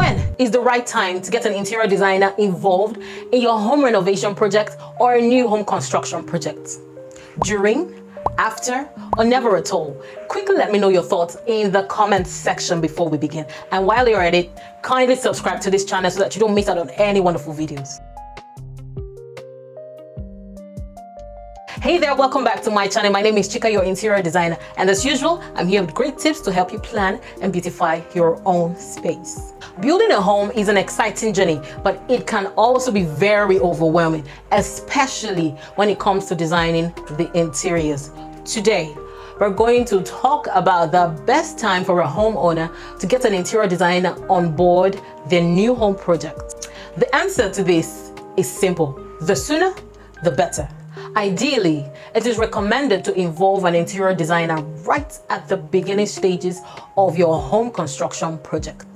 When is the right time to get an interior designer involved in your home renovation project or a new home construction project? During, after, or never at all? Quickly let me know your thoughts in the comments section before we begin. And while you're at it, kindly subscribe to this channel so that you don't miss out on any wonderful videos. Hey there, welcome back to my channel. My name is Chika, your interior designer, and as usual, I'm here with great tips to help you plan and beautify your own space. Building a home is an exciting journey, but it can also be very overwhelming, especially when it comes to designing the interiors. Today, we're going to talk about the best time for a homeowner to get an interior designer on board their new home project. The answer to this is simple. The sooner, the better. Ideally, it is recommended to involve an interior designer right at the beginning stages of your home construction project.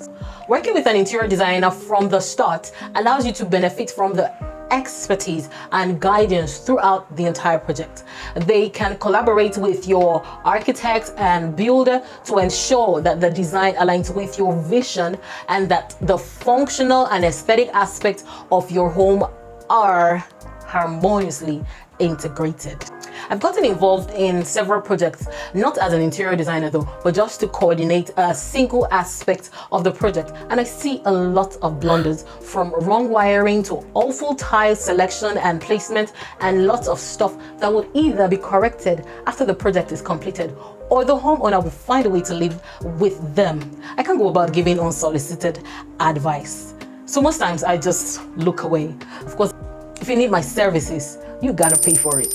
Working with an interior designer from the start allows you to benefit from the expertise and guidance throughout the entire project. They can collaborate with your architect and builder to ensure that the design aligns with your vision and that the functional and aesthetic aspects of your home are harmoniously integrated. I've gotten involved in several projects, not as an interior designer though, but just to coordinate a single aspect of the project, and I see a lot of blunders, from wrong wiring to awful tile selection and placement, and lots of stuff that would either be corrected after the project is completed, or the homeowner will find a way to live with them. I can't go about giving unsolicited advice, so most times I just look away. Of course, if you need my services, you gotta pay for it.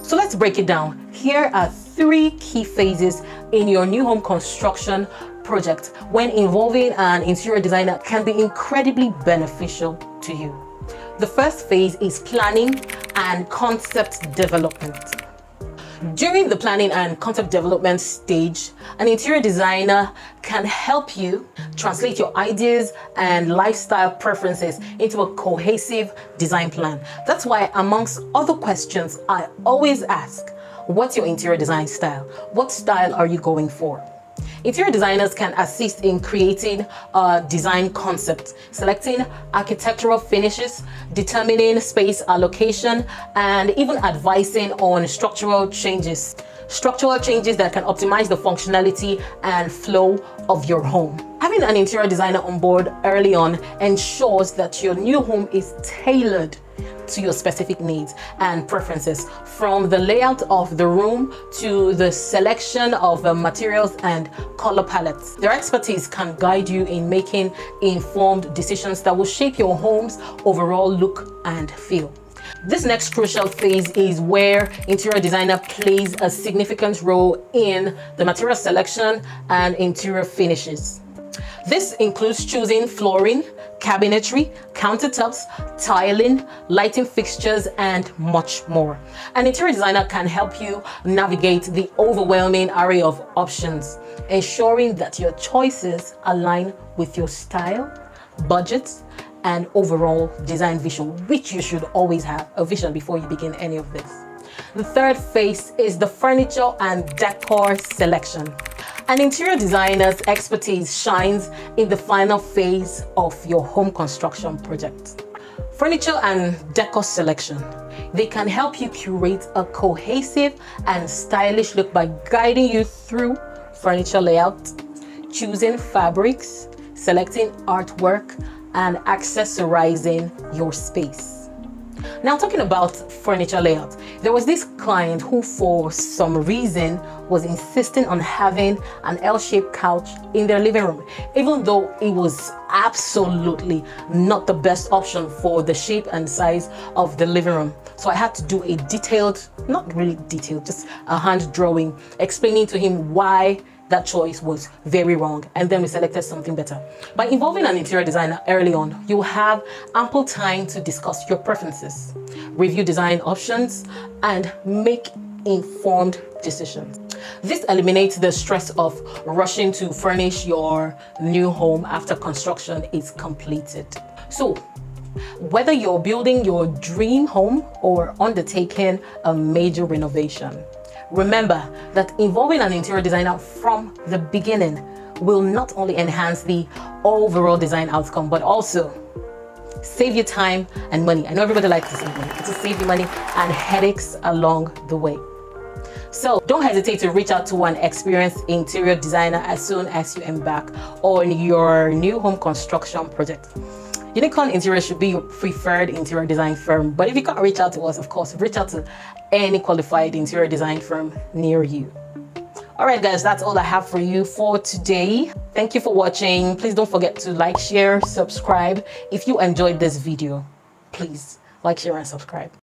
So let's break it down. Here are 3 key phases in your new home construction project when involving an interior designer can be incredibly beneficial to you. The first phase is planning and concept development. During the planning and concept development stage, an interior designer can help you translate your ideas and lifestyle preferences into a cohesive design plan. That's why, amongst other questions, I always ask, what's your interior design style? What style are you going for? Interior designers can assist in creating a design concept, selecting architectural finishes, determining space allocation, and even advising on structural changes. Structural changes that can optimize the functionality and flow of your home. Having an interior designer on board early on ensures that your new home is tailored to your specific needs and preferences, from the layout of the room to the selection of materials and color palettes. Their expertise can guide you in making informed decisions that will shape your home's overall look and feel. This next crucial phase is where interior designer plays a significant role in the material selection and interior finishes. This includes choosing flooring, cabinetry, countertops, tiling, lighting fixtures, and much more. An interior designer can help you navigate the overwhelming array of options, ensuring that your choices align with your style, budget, and overall design vision, which you should always have a vision before you begin any of this. The third phase is the furniture and decor selection. An interior designer's expertise shines in the final phase of your home construction project. Furniture and decor selection. They can help you curate a cohesive and stylish look by guiding you through furniture layout, choosing fabrics, selecting artwork, and accessorizing your space. Now, talking about furniture layout, there was this client who for some reason was insisting on having an L-shaped couch in their living room, even though it was absolutely not the best option for the shape and size of the living room. So I had to do a detailed, not really detailed, just a hand drawing explaining to him why that choice was very wrong, and then we selected something better. By involving an interior designer early on, you have ample time to discuss your preferences, review design options, and make informed decisions. This eliminates the stress of rushing to furnish your new home after construction is completed. So, whether you're building your dream home or undertaking a major renovation, remember that involving an interior designer from the beginning will not only enhance the overall design outcome, but also save you time and money. I know everybody likes to save money. To save you money and headaches along the way. So don't hesitate to reach out to an experienced interior designer as soon as you embark on your new home construction project. Unicorn Interior should be your preferred interior design firm, but if you can't reach out to us, of course, reach out to any qualified interior design firm near you. All right, guys, that's all I have for you for today. Thank you for watching. Please don't forget to like, share, subscribe. If you enjoyed this video, please like, share, and subscribe.